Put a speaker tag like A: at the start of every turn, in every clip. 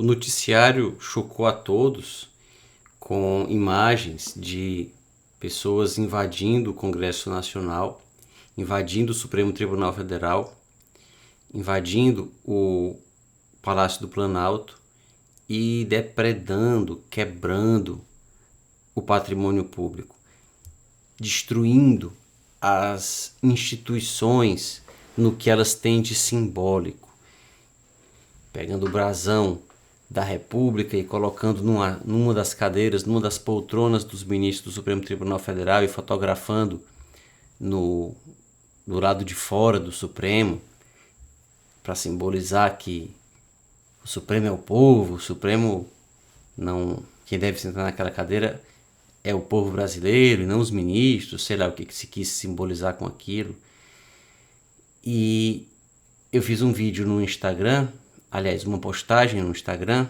A: noticiário chocou a todos com imagens de pessoas invadindo o Congresso Nacional, invadindo o Supremo Tribunal Federal, invadindo o Palácio do Planalto e depredando, quebrando o patrimônio público, destruindo as instituições no que elas têm de simbólico, pegando o brasão da República e colocando numa das cadeiras, numa das poltronas dos ministros do Supremo Tribunal Federal e fotografando do lado de fora do Supremo, para simbolizar que o Supremo é o povo, o Supremo não, quem deve sentar naquela cadeira é o povo brasileiro e não os ministros, sei lá o que se quis simbolizar com aquilo. E eu fiz um vídeo no Instagram, aliás, uma postagem no Instagram,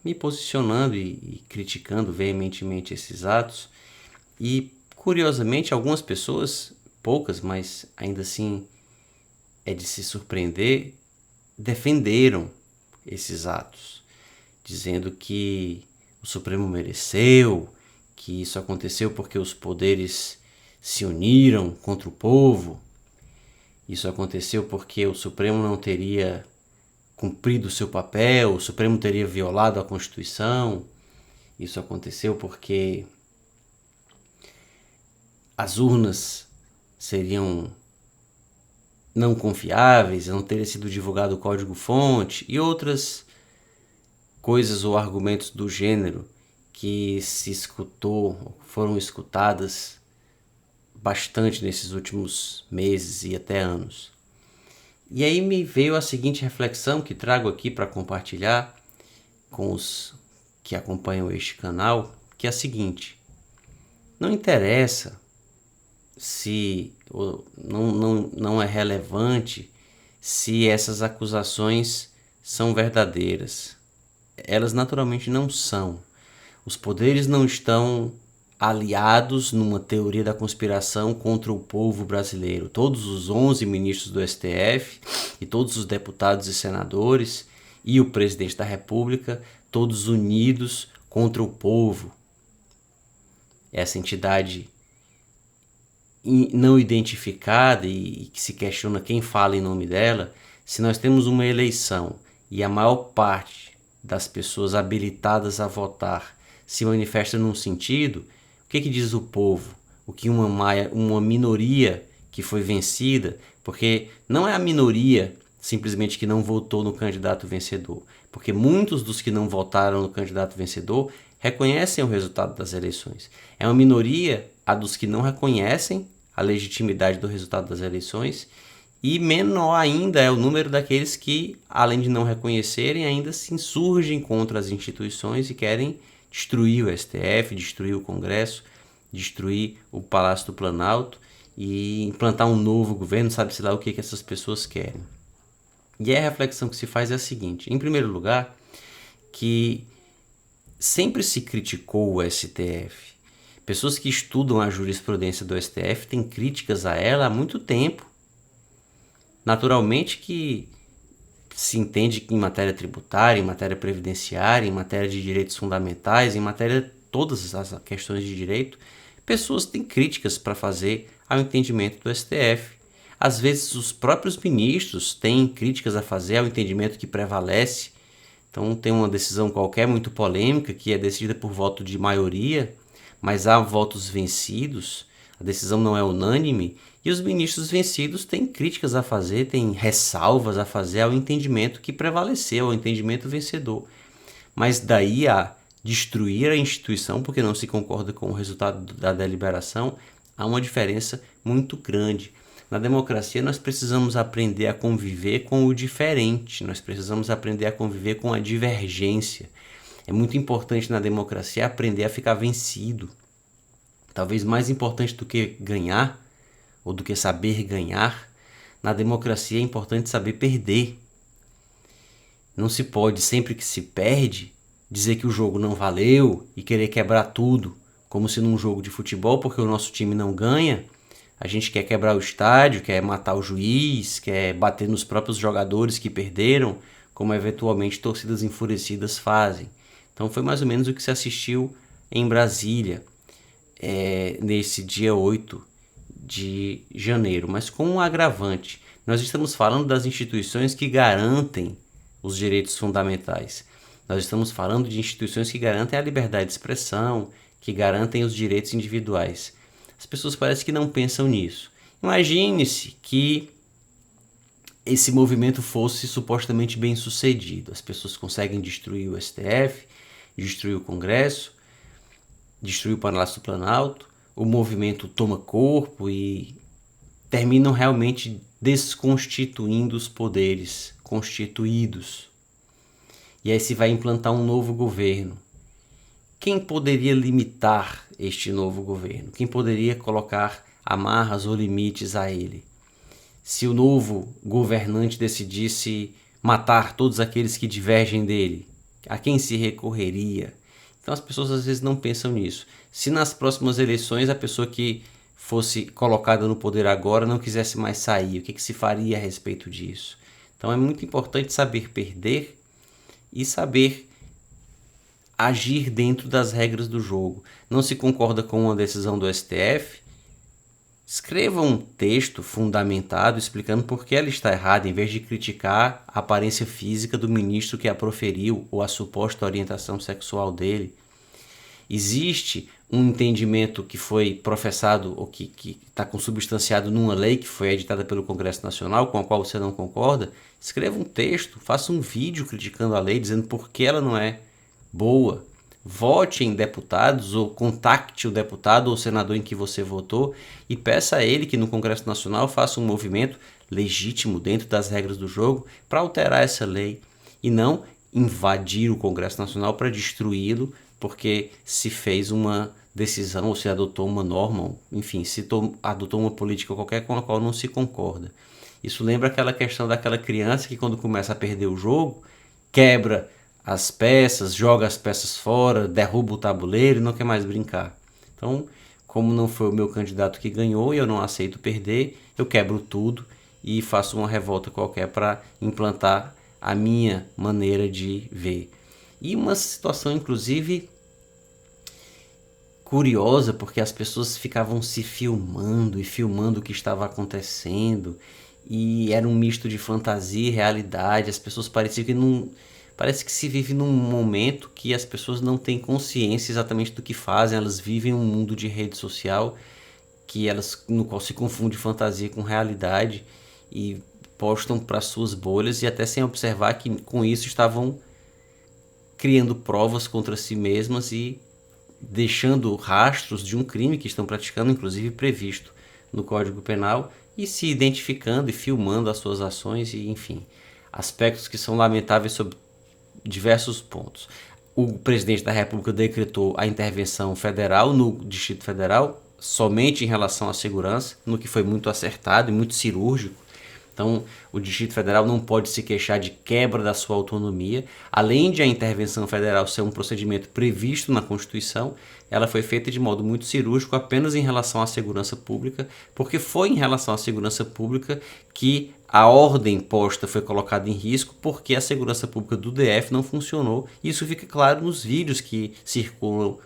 A: me posicionando e criticando veementemente esses atos. E, curiosamente, algumas pessoas, poucas, mas ainda assim é de se surpreender, defenderam esses atos, dizendo que o Supremo mereceu, que isso aconteceu porque os poderes se uniram contra o povo, isso aconteceu porque o Supremo não teria cumprido o seu papel, o Supremo teria violado a Constituição, isso aconteceu porque as urnas seriam não confiáveis, não teria sido divulgado o código-fonte e outras coisas ou argumentos do gênero que foram escutadas bastante nesses últimos meses e até anos. E aí me veio a seguinte reflexão que trago aqui para compartilhar com os que acompanham este canal, que é a seguinte: não interessa se não é relevante se essas acusações são verdadeiras. Elas naturalmente não são. Os poderes não estão aliados numa teoria da conspiração contra o povo brasileiro. Todos os 11 ministros do STF e todos os deputados e senadores e o presidente da República, todos unidos contra o povo. Essa entidade não identificada e que se questiona quem fala em nome dela, se nós temos uma eleição e a maior parte das pessoas habilitadas a votar se manifesta num sentido, o que diz o povo? O que uma minoria que foi vencida, porque não é a minoria simplesmente que não votou no candidato vencedor, porque muitos dos que não votaram no candidato vencedor reconhecem o resultado das eleições. É uma minoria a dos que não reconhecem a legitimidade do resultado das eleições, e menor ainda é o número daqueles que, além de não reconhecerem, ainda se insurgem contra as instituições e querem destruir o STF, destruir o Congresso, destruir o Palácio do Planalto e implantar um novo governo, sabe-se lá o que essas pessoas querem. E a reflexão que se faz é a seguinte: em primeiro lugar, que sempre se criticou o STF. Pessoas que estudam a jurisprudência do STF têm críticas a ela há muito tempo. Naturalmente que se entende que em matéria tributária, em matéria previdenciária, em matéria de direitos fundamentais, em matéria de todas as questões de direito, pessoas têm críticas para fazer ao entendimento do STF. Às vezes os próprios ministros têm críticas a fazer ao entendimento que prevalece. Então tem uma decisão qualquer muito polêmica que é decidida por voto de maioria, mas há votos vencidos, a decisão não é unânime, e os ministros vencidos têm críticas a fazer, têm ressalvas a fazer ao entendimento que prevaleceu, ao entendimento vencedor. Mas daí a destruir a instituição porque não se concorda com o resultado da deliberação, há uma diferença muito grande. Na democracia nós precisamos aprender a conviver com o diferente, nós precisamos aprender a conviver com a divergência. É muito importante na democracia aprender a ficar vencido. Talvez mais importante do que ganhar, ou do que saber ganhar, na democracia é importante saber perder. Não se pode, sempre que se perde, dizer que o jogo não valeu e querer quebrar tudo, como se num jogo de futebol, porque o nosso time não ganha, a gente quer quebrar o estádio, quer matar o juiz, quer bater nos próprios jogadores que perderam, como eventualmente torcidas enfurecidas fazem. Então foi mais ou menos o que se assistiu em Brasília, nesse dia 8 de janeiro, mas com um agravante. Nós estamos falando das instituições que garantem os direitos fundamentais. Nós estamos falando de instituições que garantem a liberdade de expressão, que garantem os direitos individuais. As pessoas parecem que não pensam nisso. Imagine-se que esse movimento fosse supostamente bem sucedido. As pessoas conseguem destruir o STF, destruir o Congresso, destruir o Palácio do Planalto, o movimento toma corpo e terminam realmente desconstituindo os poderes constituídos. E aí se vai implantar um novo governo. Quem poderia limitar este novo governo? Quem poderia colocar amarras ou limites a ele? Se o novo governante decidisse matar todos aqueles que divergem dele, a quem se recorreria? Então as pessoas às vezes não pensam nisso. Se nas próximas eleições a pessoa que fosse colocada no poder agora não quisesse mais sair, o que se faria a respeito disso? Então é muito importante saber perder e saber agir dentro das regras do jogo. Não se concorda com uma decisão do STF? Escreva um texto fundamentado explicando por que ela está errada, em vez de criticar a aparência física do ministro que a proferiu ou a suposta orientação sexual dele. Existe um entendimento que foi professado ou que está consubstanciado numa lei que foi editada pelo Congresso Nacional, com a qual você não concorda. Escreva um texto, faça um vídeo criticando a lei, dizendo por que ela não é boa. Vote em deputados ou contacte o deputado ou senador em que você votou e peça a ele que no Congresso Nacional faça um movimento legítimo dentro das regras do jogo para alterar essa lei e não invadir o Congresso Nacional para destruí-lo porque se fez uma decisão ou se adotou uma norma, enfim, se adotou uma política qualquer com a qual não se concorda. Isso lembra aquela questão daquela criança que quando começa a perder o jogo, quebra as peças, joga as peças fora, derruba o tabuleiro e não quer mais brincar. Então, como não foi o meu candidato que ganhou e eu não aceito perder, eu quebro tudo e faço uma revolta qualquer para implantar a minha maneira de ver. E uma situação, inclusive, curiosa, porque as pessoas ficavam se filmando e filmando o que estava acontecendo e era um misto de fantasia e realidade. As pessoas pareciam que não... Parece que se vive num momento que as pessoas não têm consciência exatamente do que fazem, elas vivem um mundo de rede social no qual se confunde fantasia com realidade e postam para suas bolhas e até sem observar que com isso estavam criando provas contra si mesmas e deixando rastros de um crime que estão praticando, inclusive previsto no Código Penal, e se identificando e filmando as suas ações e, enfim, aspectos que são lamentáveis sobre diversos pontos. O presidente da República decretou a intervenção federal no Distrito Federal somente em relação à segurança, no que foi muito acertado e muito cirúrgico. Então, o Distrito Federal não pode se queixar de quebra da sua autonomia. Além de a intervenção federal ser um procedimento previsto na Constituição, ela foi feita de modo muito cirúrgico apenas em relação à segurança pública, porque foi em relação à segurança pública que a ordem posta foi colocada em risco, porque a segurança pública do DF não funcionou. Isso fica claro nos vídeos que circulam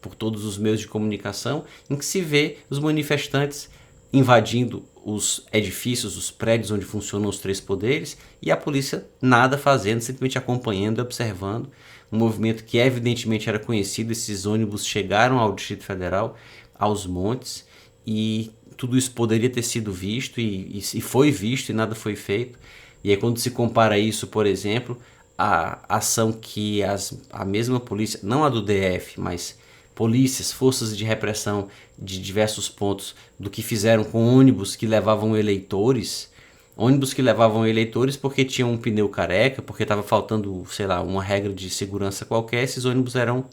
A: por todos os meios de comunicação, em que se vê os manifestantes invadindo os edifícios, os prédios onde funcionam os três poderes e a polícia nada fazendo, simplesmente acompanhando e observando. Um movimento que evidentemente era conhecido, esses ônibus chegaram ao Distrito Federal, aos montes, e tudo isso poderia ter sido visto e foi visto e nada foi feito. E aí quando se compara isso, por exemplo, a ação que a mesma polícia, não a do DF, mas polícias, forças de repressão de diversos pontos do que fizeram com ônibus que levavam eleitores porque tinham um pneu careca, porque estava faltando, sei lá, uma regra de segurança qualquer, esses ônibus eram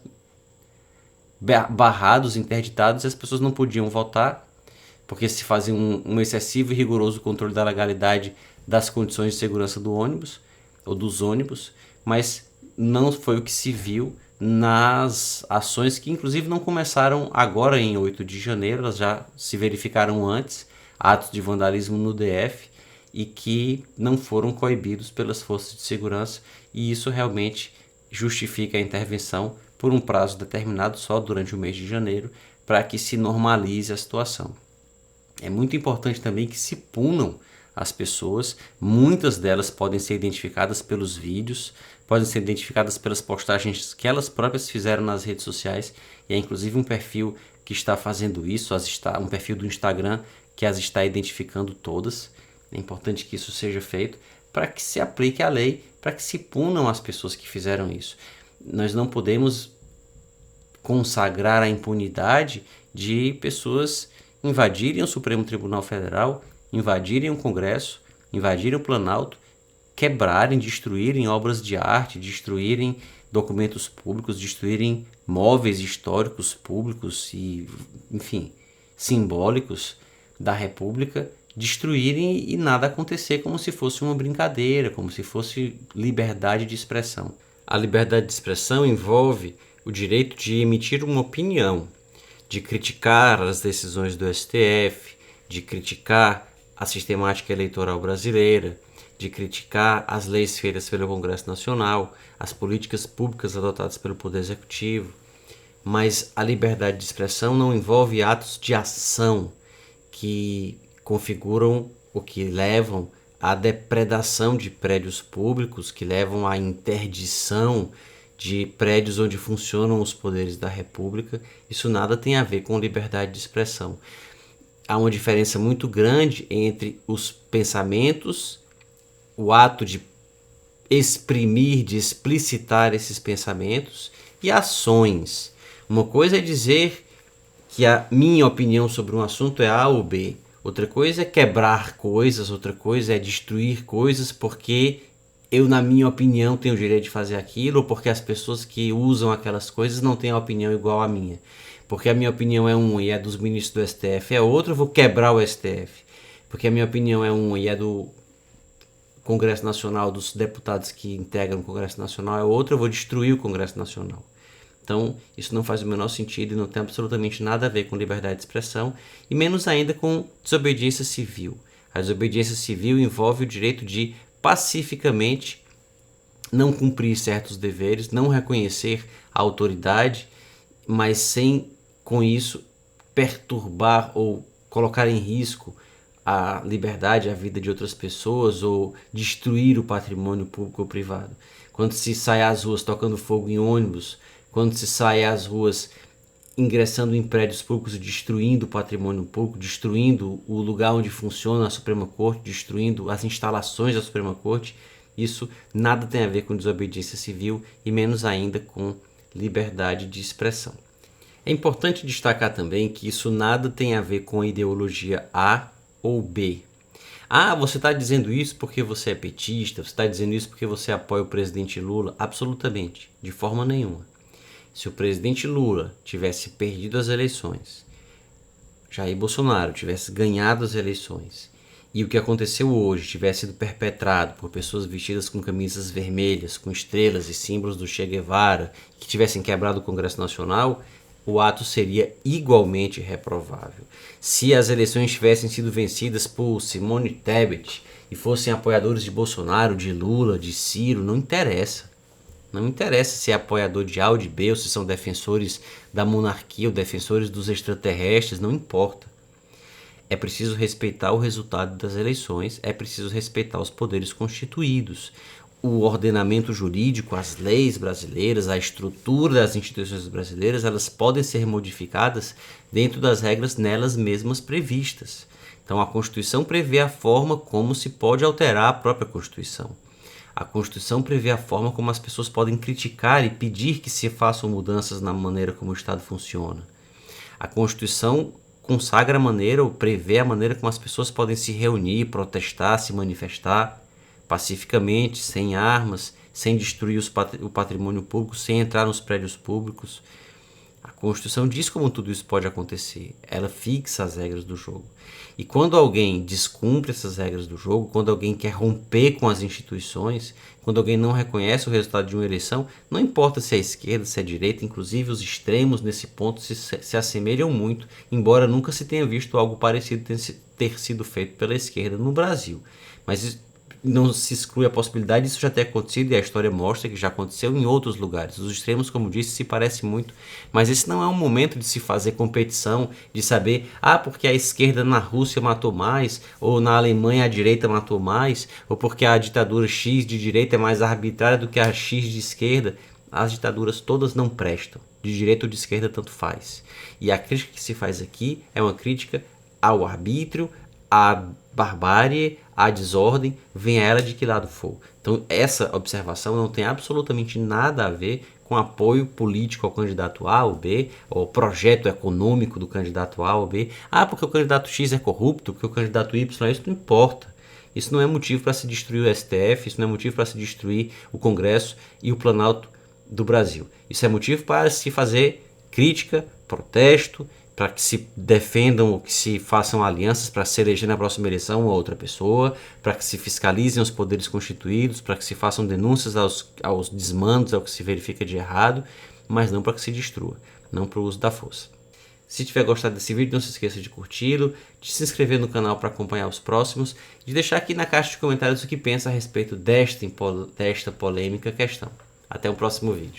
A: barrados, interditados e as pessoas não podiam votar, porque se fazia um excessivo e rigoroso controle da legalidade das condições de segurança do ônibus, ou dos ônibus, mas não foi o que se viu nas ações que inclusive não começaram agora em 8 de janeiro, elas já se verificaram antes, atos de vandalismo no DF, e que não foram coibidos pelas forças de segurança, e isso realmente justifica a intervenção por um prazo determinado só durante o mês de janeiro, para que se normalize a situação. É muito importante também que se punam as pessoas, muitas delas podem ser identificadas pelos vídeos, podem ser identificadas pelas postagens que elas próprias fizeram nas redes sociais, e é inclusive um perfil que está fazendo isso, um perfil do Instagram que as está identificando todas. É importante que isso seja feito para que se aplique a lei, para que se punam as pessoas que fizeram isso. Nós não podemos consagrar a impunidade de pessoas invadirem o Supremo Tribunal Federal, invadirem o Congresso, invadirem o Planalto, quebrarem, destruírem obras de arte, destruírem documentos públicos, destruírem móveis históricos públicos e, enfim, simbólicos da República, destruírem e nada acontecer, como se fosse uma brincadeira, como se fosse liberdade de expressão. A liberdade de expressão envolve o direito de emitir uma opinião, de criticar as decisões do STF, de criticar a sistemática eleitoral brasileira, de criticar as leis feitas pelo Congresso Nacional, as políticas públicas adotadas pelo Poder Executivo. Mas a liberdade de expressão não envolve atos de ação que configuram o que levam à depredação de prédios públicos, que levam à interdição de prédios onde funcionam os poderes da República. Isso nada tem a ver com liberdade de expressão. Há uma diferença muito grande entre os pensamentos, o ato de exprimir, de explicitar esses pensamentos, e ações. Uma coisa é dizer que a minha opinião sobre um assunto é A ou B. Outra coisa é quebrar coisas, outra coisa é destruir coisas porque eu, na minha opinião, tenho o direito de fazer aquilo, ou porque as pessoas que usam aquelas coisas não têm a opinião igual à minha. Porque a minha opinião é uma e a dos ministros do STF é outra, eu vou quebrar o STF. Porque a minha opinião é uma e a do Congresso Nacional, dos deputados que integram o Congresso Nacional é outra, eu vou destruir o Congresso Nacional. Então, isso não faz o menor sentido e não tem absolutamente nada a ver com liberdade de expressão, e menos ainda com desobediência civil. A desobediência civil envolve o direito de pacificamente não cumprir certos deveres, não reconhecer a autoridade, mas sem, com isso, perturbar ou colocar em risco a liberdade, a vida de outras pessoas ou destruir o patrimônio público ou privado. Quando se sai às ruas tocando fogo em ônibus, quando se sai às ruas ingressando em prédios públicos e destruindo o patrimônio público, destruindo o lugar onde funciona a Suprema Corte, destruindo as instalações da Suprema Corte, isso nada tem a ver com desobediência civil e menos ainda com liberdade de expressão. É importante destacar também que isso nada tem a ver com a ideologia A ou B. Ah, você está dizendo isso porque você é petista, você está dizendo isso porque você apoia o presidente Lula? Absolutamente, de forma nenhuma. Se o presidente Lula tivesse perdido as eleições, Jair Bolsonaro tivesse ganhado as eleições e o que aconteceu hoje tivesse sido perpetrado por pessoas vestidas com camisas vermelhas, com estrelas e símbolos do Che Guevara, que tivessem quebrado o Congresso Nacional, o ato seria igualmente reprovável. Se as eleições tivessem sido vencidas por Simone Tebet e fossem apoiadores de Bolsonaro, de Lula, de Ciro, não interessa. Não interessa se é apoiador de A ou de B, ou se são defensores da monarquia ou defensores dos extraterrestres, não importa. É preciso respeitar o resultado das eleições, é preciso respeitar os poderes constituídos. O ordenamento jurídico, as leis brasileiras, a estrutura das instituições brasileiras, elas podem ser modificadas dentro das regras nelas mesmas previstas. Então a Constituição prevê a forma como se pode alterar a própria Constituição. A Constituição prevê a forma como as pessoas podem criticar e pedir que se façam mudanças na maneira como o Estado funciona. A Constituição consagra a maneira ou prevê a maneira como as pessoas podem se reunir, protestar, se manifestar pacificamente, sem armas, sem destruir o patrimônio público, sem entrar nos prédios públicos. A Constituição diz como tudo isso pode acontecer. Ela fixa as regras do jogo. E quando alguém descumpre essas regras do jogo, quando alguém quer romper com as instituições, quando alguém não reconhece o resultado de uma eleição, não importa se é esquerda, se é direita, inclusive os extremos nesse ponto se assemelham muito, embora nunca se tenha visto algo parecido ter sido feito pela esquerda no Brasil. Mas não se exclui a possibilidade disso já ter acontecido, e a história mostra que já aconteceu em outros lugares. Os extremos, como disse, se parecem muito, mas esse não é um momento de se fazer competição, de saber, porque a esquerda na Rússia matou mais, ou na Alemanha a direita matou mais, ou porque a ditadura X de direita é mais arbitrária do que a X de esquerda. As ditaduras todas não prestam, de direita ou de esquerda tanto faz. E a crítica que se faz aqui é uma crítica ao arbítrio, à barbárie, à desordem, venha ela de que lado for. Então essa observação não tem absolutamente nada a ver com apoio político ao candidato A ou B, ou projeto econômico do candidato A ou B. Porque o candidato X é corrupto, porque o candidato Y, isso não importa. Isso não é motivo para se destruir o STF, isso não é motivo para se destruir o Congresso e o Planalto do Brasil. Isso é motivo para se fazer crítica, protesto, para que se defendam ou que se façam alianças para se eleger na próxima eleição uma outra pessoa, para que se fiscalizem os poderes constituídos, para que se façam denúncias aos desmandos, ao que se verifica de errado, mas não para que se destrua, não para o uso da força. Se tiver gostado desse vídeo, não se esqueça de curti-lo, de se inscrever no canal para acompanhar os próximos, de deixar aqui na caixa de comentários o que pensa a respeito desta polêmica questão. Até o próximo vídeo.